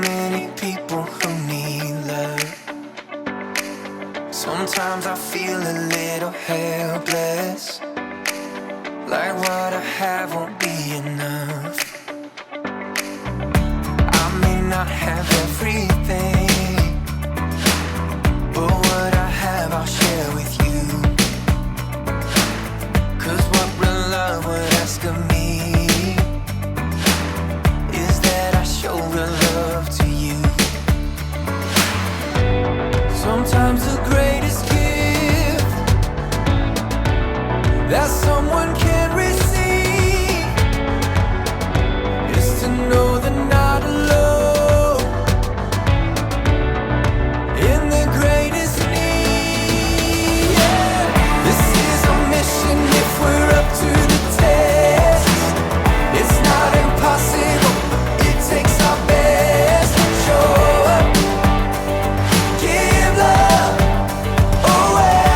many people who need love. Sometimes I feel a little helpless, like what I have won't be enough. I may not have everything, but what I have I'll share with you. 'Cause what real love would ask of me is that I show real love to you. Sometimes the greatest gift that someone can receive is to know they're not alone in the greatest need. Yeah. This is a mission if we're up to the test. It's not impossible, it takes our best. Show up, give love away.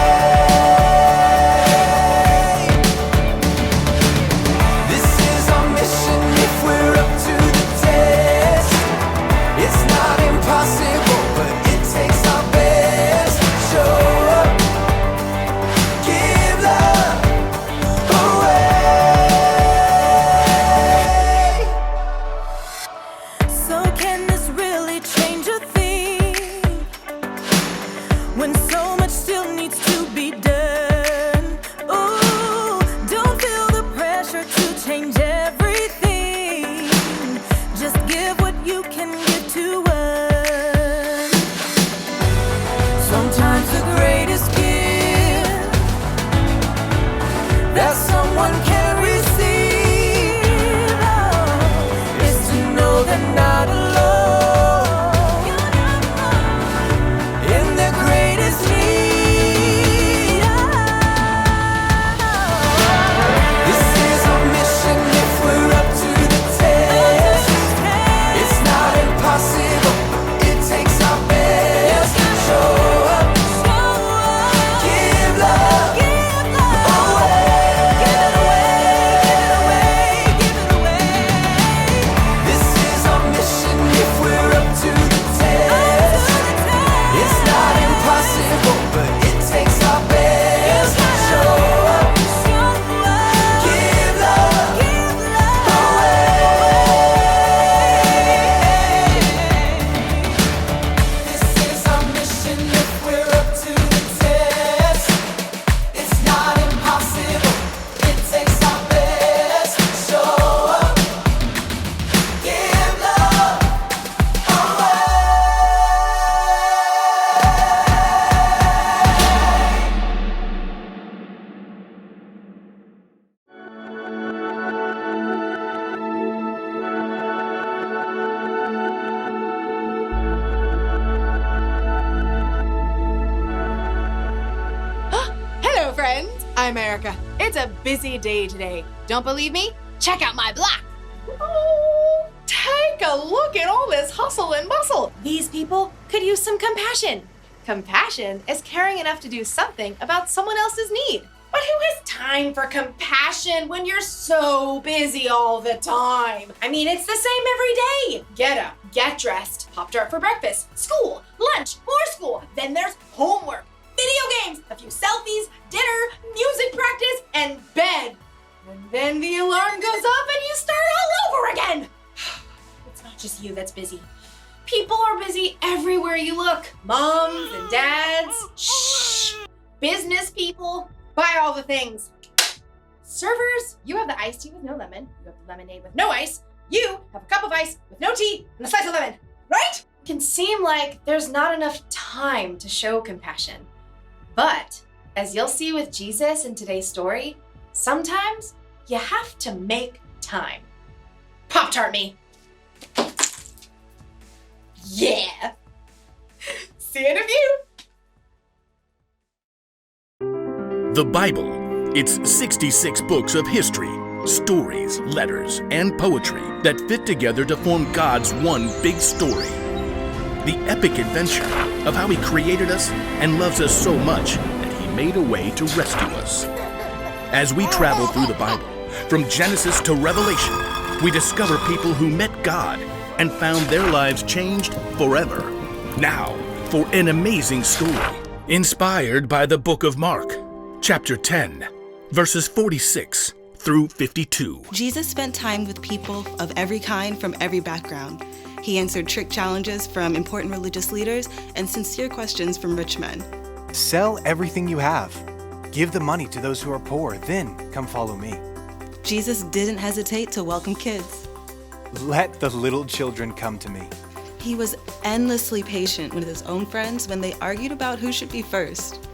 This is our mission if we're up to the test. It's not impossible, but it takes our best. Show up, give love away. So can this really change a thing when so much still needs to be done? Ooh, don't feel the pressure to change everything. Just give what you can give to us. Sometimes the greatest gift that someone can receive is to know they're not alone in their greatest need. This is our mission if we're up to the test. It's not impossible, it takes our best. Show up, give love away. This is our mission if we're up to the test. It's not impossible, but it takes our best. Show up, give love away. This is our mission if we're up to the test. It's not impossible, it takes our best. Show up, give love away. Hello, friends. I'm Erica. It's a busy day today. Don't believe me? Check out my block. Oh, take a look at all this hustle and bustle. These people could use some compassion. Compassion is caring enough to do something about someone else's need. But who has time for compassion when you're so busy all the time? I mean, it's the same every day. Get up, get dressed, Pop-Tart for breakfast, school, lunch, more school. Then there's homework, video games, a few selfies, dinner, music practice, and bed. And then the alarm goes off and you start all over again. It's not just you that's busy. People are busy everywhere you look. Moms and dads, shh, business people, buy all the things. Servers, you have the iced tea with no lemon. You have the lemonade with no ice. You have a cup of ice with no tea and a slice of lemon, right? It can seem like there's not enough time to show compassion. But as you'll see with Jesus in today's story, sometimes you have to make time. Pop-Tart me. Yeah. See you in a few. The Bible. It's 66 books of history, stories, letters, and poetry that fit together to form God's one big story. The epic adventure of how He created us and loves us so much that He made a way to rescue us. As we travel through the Bible, from Genesis to Revelation, we discover people who met God and found their lives changed forever. Now, for an amazing story inspired by the book of Mark, chapter 10, verses 46 through 52. Jesus spent time with people of every kind from every background. He answered trick challenges from important religious leaders and sincere questions from rich men. Sell everything you have. Give the money to those who are poor, then come follow me. Jesus didn't hesitate to welcome kids. Let the little children come to me. He was endlessly patient with his own friends when they argued about who should be first.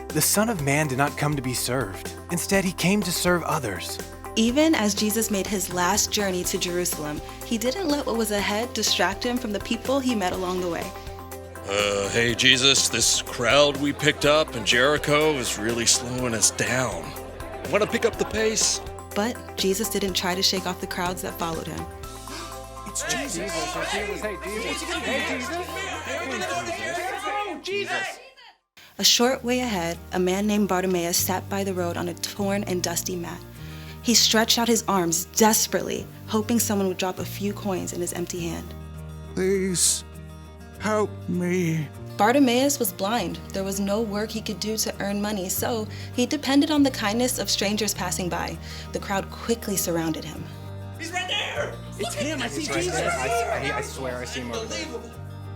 The Son of Man did not come to be served. Instead, he came to serve others. Even as Jesus made his last journey to Jerusalem, he didn't let what was ahead distract him from the people he met along the way. Hey Jesus, this crowd we picked up in Jericho is really slowing us down. Want to pick up the pace? But Jesus didn't try to shake off the crowds that followed him. It's Jesus. A short way ahead, a man named Bartimaeus sat by the road on a torn and dusty mat. He stretched out his arms desperately, hoping someone would drop a few coins in his empty hand. Please, help me. Bartimaeus was blind. There was no work he could do to earn money, so he depended on the kindness of strangers passing by. The crowd quickly surrounded him. He's right there! It's him. I see Jesus. I swear I see him over there.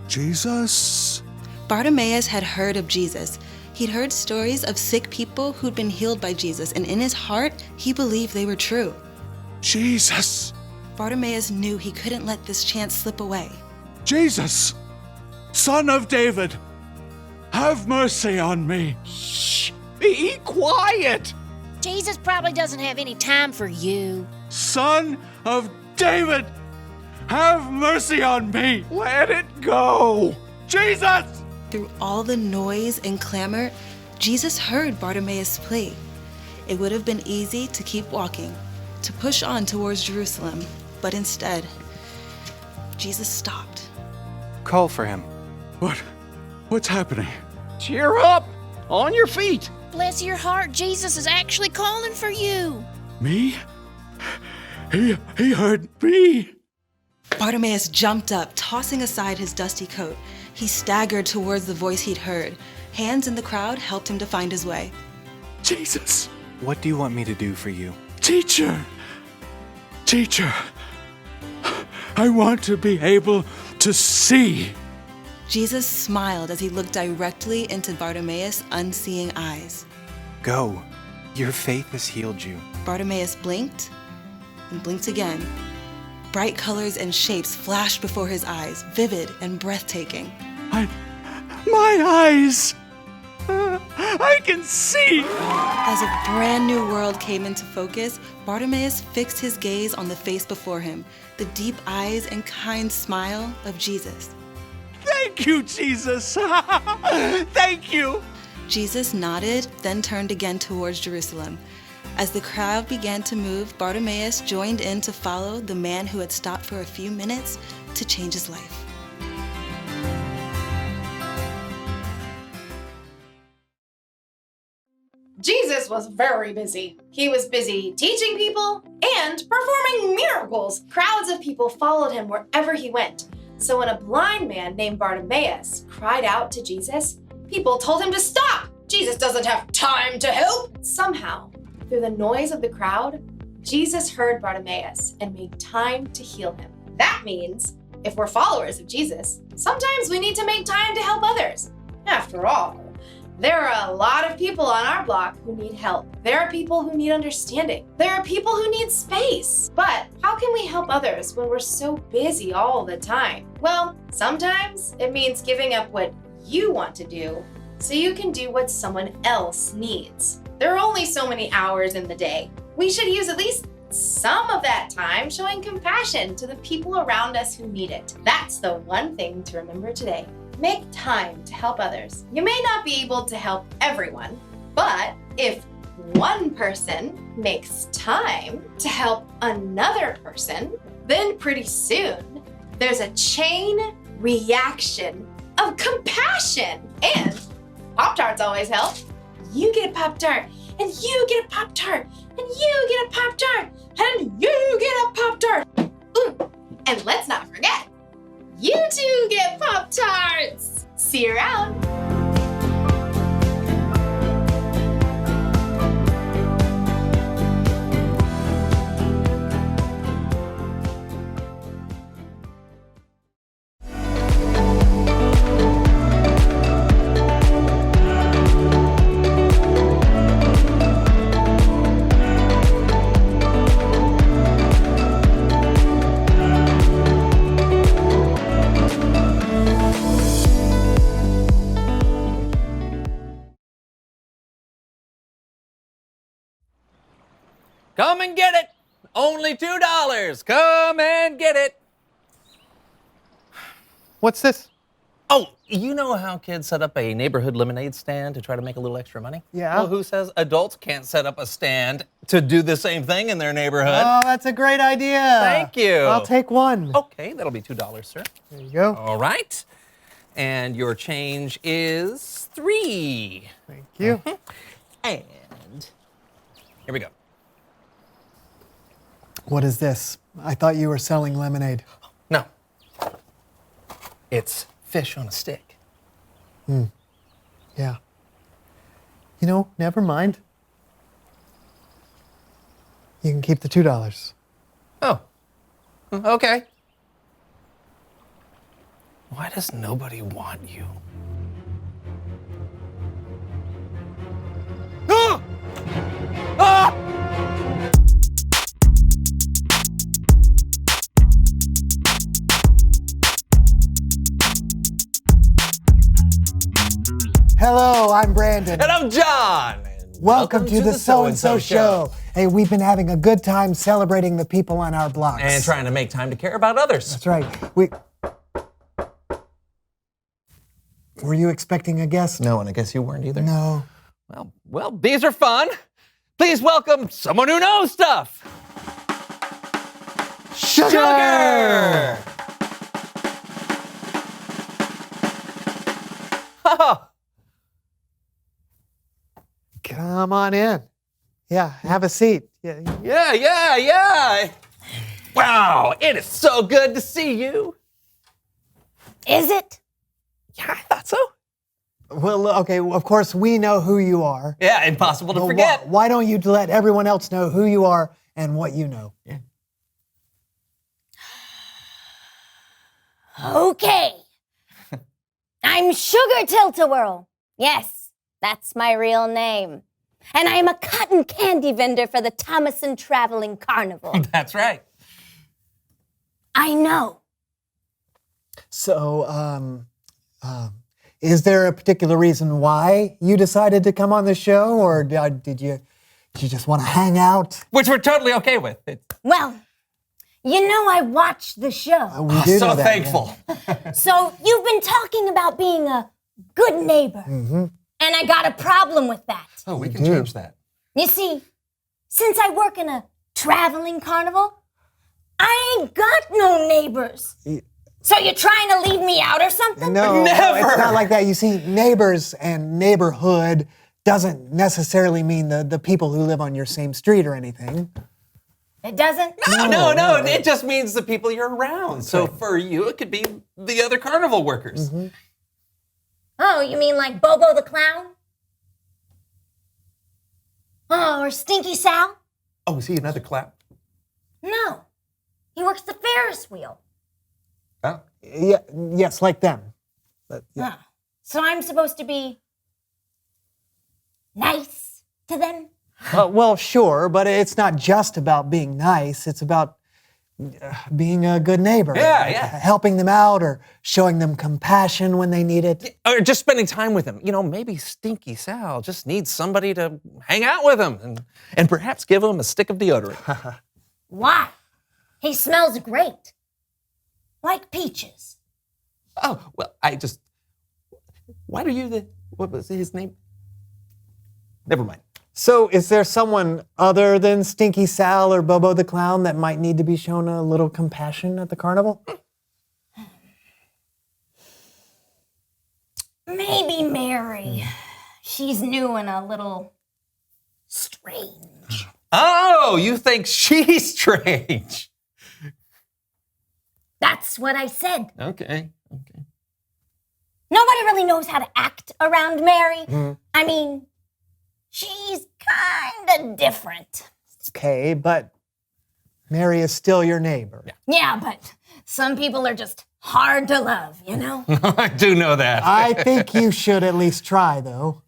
Jesus? Bartimaeus had heard of Jesus. He'd heard stories of sick people who'd been healed by Jesus, and in his heart, he believed they were true. Jesus! Bartimaeus knew he couldn't let this chance slip away. Jesus! Son of David! Have mercy on me! Shh! Be quiet! Jesus probably doesn't have any time for you. Son of David! Have mercy on me! Let it go! Jesus! Through all the noise and clamor, Jesus heard Bartimaeus' plea. It would have been easy to keep walking, to push on towards Jerusalem, but instead, Jesus stopped. Call for him. What's happening? Cheer up! On your feet! Bless your heart, Jesus is actually calling for you. Me? He heard me. Bartimaeus jumped up, tossing aside his dusty coat. He staggered towards the voice he'd heard. Hands in the crowd helped him to find his way. Jesus! What do you want me to do for you? Teacher! I want to be able to see. Jesus smiled as he looked directly into Bartimaeus' unseeing eyes. Go. Your faith has healed you. Bartimaeus blinked and blinked again. Bright colors and shapes flashed before his eyes, vivid and breathtaking. My eyes! I can see! As a brand new world came into focus, Bartimaeus fixed his gaze on the face before him, the deep eyes and kind smile of Jesus. Thank you, Jesus! Thank you! Jesus nodded, then turned again towards Jerusalem. As the crowd began to move, Bartimaeus joined in to follow the man who had stopped for a few minutes to change his life. Jesus was very busy. He was busy teaching people and performing miracles. Crowds of people followed him wherever he went. So when a blind man named Bartimaeus cried out to Jesus, people told him to stop. Jesus doesn't have time to help. Somehow, through the noise of the crowd, Jesus heard Bartimaeus and made time to heal him. That means if we're followers of Jesus, sometimes we need to make time to help others. After all, there are a lot of people on our block who need help. There are people who need understanding. There are people who need space. But how can we help others when we're so busy all the time? Well, sometimes it means giving up what you want to do so you can do what someone else needs. There are only so many hours in the day. We should use at least some of that time showing compassion to the people around us who need it. That's the one thing to remember today. Make time to help others. You may not be able to help everyone, but if one person makes time to help another person, then pretty soon there's a chain reaction of compassion. And Pop-Tarts always help. You get a Pop-Tart, and you get a Pop-Tart, and you get a Pop-Tart, and you get a Pop-Tart. And let's not forget, you two get Pop-Tarts. See you around. Come and get it. Only $2. Come and get it. What's this? Oh, you know how kids set up a neighborhood lemonade stand to try to make a little extra money? Yeah. Well, who says adults can't set up a stand to do the same thing in their neighborhood? Oh, that's a great idea. Thank you. I'll take one. Okay, that'll be $2, sir. There you go. All right. And your change is $3. Thank you. And here we go. What is this? I thought you were selling lemonade. No. It's fish on a stick. Yeah. You know, never mind. You can keep the $2. Oh. Okay. Why does nobody want you? Ah! Ah! Hello, I'm Brandon. And I'm John. And Welcome to the So-and-So Show. Hey, we've been having a good time celebrating the people on our blocks. And trying to make time to care about others. That's right. Were you expecting a guest? No, and I guess you weren't either. No. Well, these are fun. Please welcome someone who knows stuff. Sugar! Oh, Come on in. Yeah, have a seat. yeah. Wow, it is so good to see you. Is it? Yeah, I thought so. Well, okay, of course we know who you are. Yeah, impossible to But forget. Why don't you let everyone else know who you are and what you know? Yeah. Okay. I'm Sugar Tilt-A-Whirl. Yes, that's my real name. And I'm a cotton candy vendor for the Thomason Traveling Carnival. That's right. I know. So, is there a particular reason why you decided to come on the show, or did you just want to hang out? Which we're totally okay with. Well, you know I watched the show. We do So know that, thankful. So you've been talking about being a good neighbor. Mm-hmm. And I got a problem with that. Oh, we can change that. You see, since I work in a traveling carnival, I ain't got no neighbors. So you're trying to leave me out or something? No, Never. it's not like that. You see, neighbors and neighborhood doesn't necessarily mean the people who live on your same street or anything. It doesn't? No. It just means the people you're around. So for you, it could be the other carnival workers. Mm-hmm. Oh, you mean like Bobo the Clown? Oh, or Stinky Sal? Oh, is he another clown? No. He works the Ferris wheel. Oh. Yeah, yes, like them. But, yeah. Oh. So I'm supposed to be nice to them? Well, sure, but it's not just about being nice. It's about being a good neighbor. Yeah. Helping them out or showing them compassion when they need it. Or just spending time with him. You know, maybe Stinky Sal just needs somebody to hang out with him and perhaps give him a stick of deodorant. Why? He smells great. Like peaches. Oh, well, why do you what was his name? Never mind. So is there someone other than Stinky Sal or Bobo the Clown that might need to be shown a little compassion at the carnival? Maybe Mary. She's new and a little strange. Oh, you think she's strange? That's what I said. Okay. Nobody really knows how to act around Mary. I mean, she's kind of different. Okay, but Mary is still your neighbor. Yeah, but some people are just hard to love, you know? I do know that. I think you should at least try, though.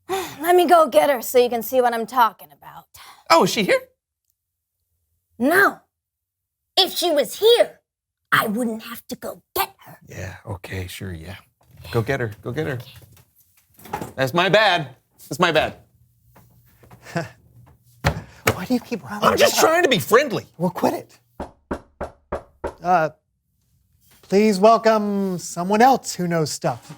Let me go get her so you can see what I'm talking about. Oh, is she here? No. If she was here, I wouldn't have to go get her. Yeah, okay, sure, yeah. Go get her. That's my bad. Why do you keep running? I'm just trying to be friendly. Well, quit it. Please welcome someone else who knows stuff.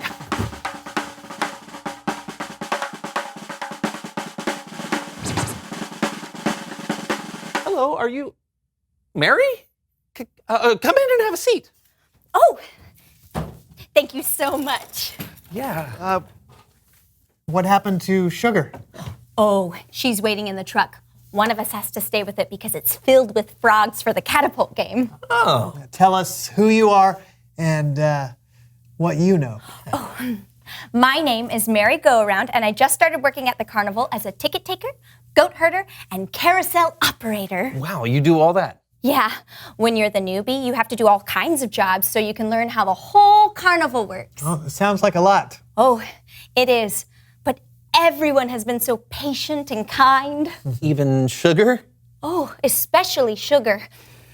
Hello, are you Mary? Come in and have a seat. Oh, thank you so much. Yeah. What happened to Sugar? Oh, she's waiting in the truck. One of us has to stay with it because it's filled with frogs for the catapult game. Oh. Tell us who you are and what you know. My name is Mary Go-Around, and I just started working at the carnival as a ticket taker, goat herder, and carousel operator. Wow, you do all that. Yeah, when you're the newbie, you have to do all kinds of jobs so you can learn how the whole carnival works. Oh, it sounds like a lot. Oh, it is. But everyone has been so patient and kind. Even Sugar? Oh, especially Sugar.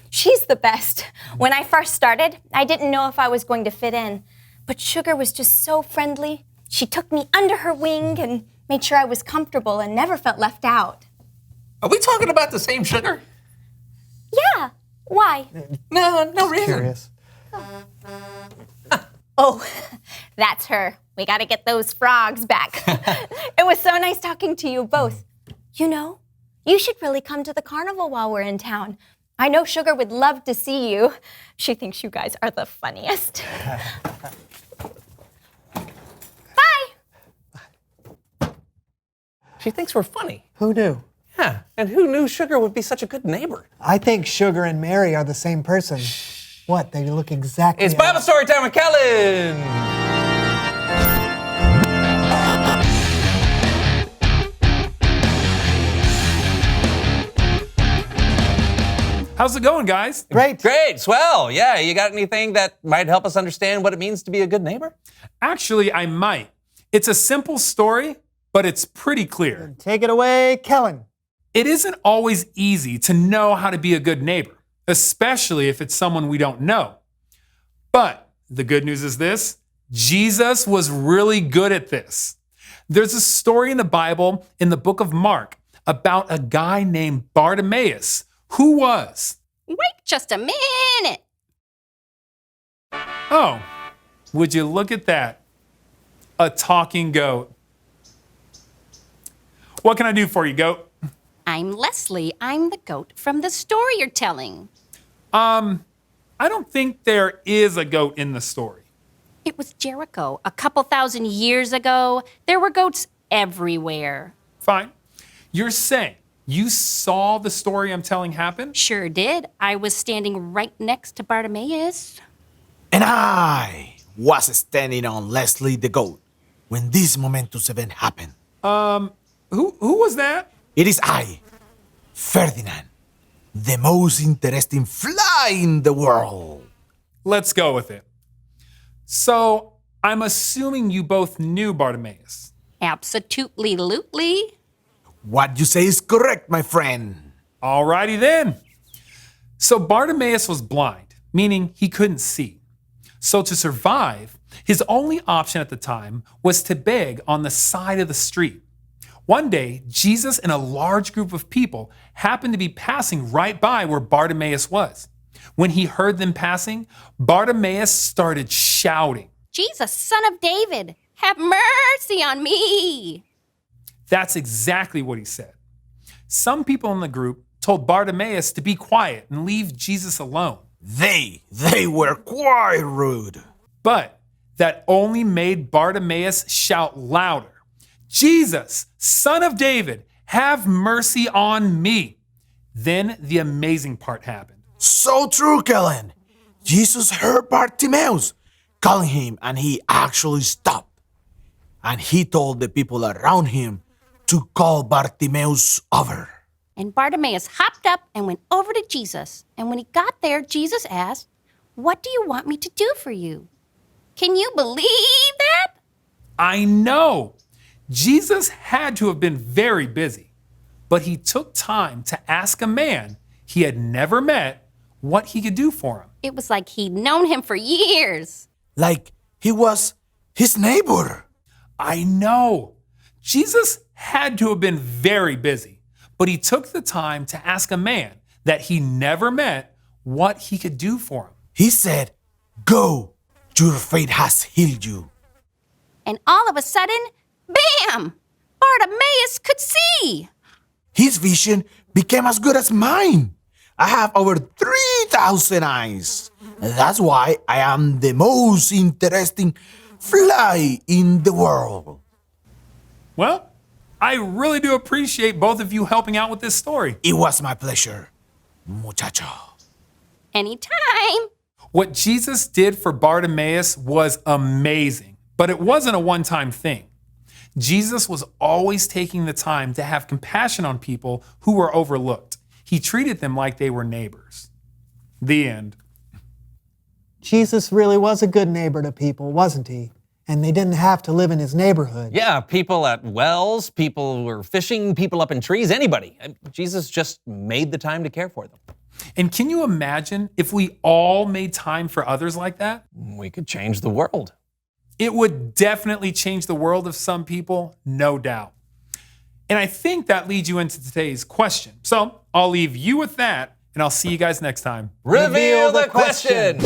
She's the best. When I first started, I didn't know if I was going to fit in. But Sugar was just so friendly. She took me under her wing and made sure I was comfortable and never felt left out. Are we talking about the same Sugar? Yeah. Why? No reason. Curious. Oh, that's her. We gotta get those frogs back. It was so nice talking to you both. You know, you should really come to the carnival while we're in town. I know Sugar would love to see you. She thinks you guys are the funniest. Bye. She thinks we're funny. Who knew? Yeah, and who knew Sugar would be such a good neighbor? I think Sugar and Mary are the same person. What? They look exactly It's alike. Bible story time with Kellen. How's it going, guys? Great. Great, swell. Yeah, you got anything that might help us understand what it means to be a good neighbor? Actually, I might. It's a simple story, but it's pretty clear. Take it away, Kellen. It isn't always easy to know how to be a good neighbor, especially if it's someone we don't know. But the good news is this: Jesus was really good at this. There's a story in the Bible, in the book of Mark, about a guy named Bartimaeus, who was... Wait just a minute. Oh, would you look at that? A talking goat. What can I do for you, goat? I'm Leslie. I'm the goat from the story you're telling. I don't think there is a goat in the story. It was Jericho. A couple thousand years ago, there were goats everywhere. Fine. You're saying you saw the story I'm telling happen? Sure did. I was standing right next to Bartimaeus. And I was standing on Leslie the goat when this momentous event happened. Who was that? It is I, Ferdinand, the most interesting fly in the world. Let's go with it. So, I'm assuming you both knew Bartimaeus. Absolutely. What you say is correct, my friend. Alrighty then. So Bartimaeus was blind, meaning he couldn't see. So to survive, his only option at the time was to beg on the side of the street. One day, Jesus and a large group of people happened to be passing right by where Bartimaeus was. When he heard them passing, Bartimaeus started shouting, Jesus, son of David, have mercy on me. That's exactly what he said. Some people in the group told Bartimaeus to be quiet and leave Jesus alone. They were quite rude. But that only made Bartimaeus shout louder. Jesus, son of David, have mercy on me. Then the amazing part happened. So true, Kellen. Jesus heard Bartimaeus calling him, and he actually stopped. And he told the people around him to call Bartimaeus over. And Bartimaeus hopped up and went over to Jesus. And when he got there, Jesus asked, "What do you want me to do for you?" Can you believe that? I know. Jesus had to have been very busy, but he took time to ask a man he had never met what he could do for him. It was like he'd known him for years. Like he was his neighbor. I know. Jesus had to have been very busy, but he took the time to ask a man that he never met what he could do for him. He said, "Go, your faith has healed you." And all of a sudden, bam! Bartimaeus could see. His vision became as good as mine. I have over 3,000 eyes. That's why I am the most interesting fly in the world. Well, I really do appreciate both of you helping out with this story. It was my pleasure, muchacho. Anytime. What Jesus did for Bartimaeus was amazing, but it wasn't a one-time thing. Jesus was always taking the time to have compassion on people who were overlooked. He treated them like they were neighbors. The end. Jesus really was a good neighbor to people, wasn't he? And they didn't have to live in his neighborhood. Yeah, people at wells, people who were fishing, people up in trees, anybody. Jesus just made the time to care for them. And can you imagine if we all made time for others like that? We could change the world. It would definitely change the world of some people, no doubt. And I think that leads you into today's question. So I'll leave you with that, and I'll see you guys next time. Reveal the question.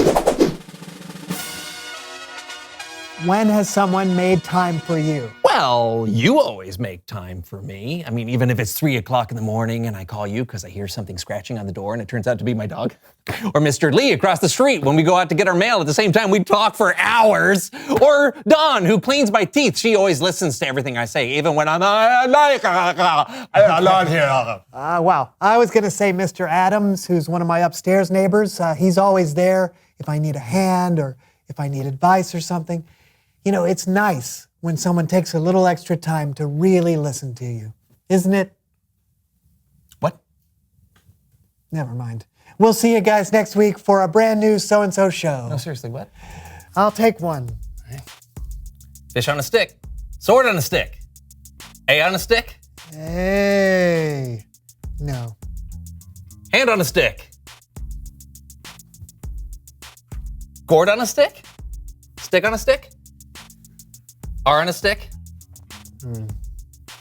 When has someone made time for you? Well, you always make time for me. I mean, even if it's 3 o'clock in the morning and I call you because I hear something scratching on the door and it turns out to be my dog. Or Mr. Lee across the street when we go out to get our mail at the same time, we talk for hours. Or Dawn, who cleans my teeth. She always listens to everything I say, even when I'm not here. Wow. I was going to say Mr. Adams, who's one of my upstairs neighbors. He's always there if I need a hand or if I need advice or something. You know, it's nice when someone takes a little extra time to really listen to you, isn't it? What? Never mind. We'll see you guys next week for a brand new So-and-So show. No, seriously, what? I'll take one. Fish on a stick. Sword on a stick. A on a stick. Hey. No. Hand on a stick. Gourd on a stick. Stick on a stick. R on a stick?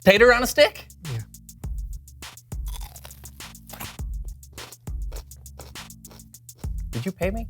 Tater on a stick? Yeah. Did you pay me?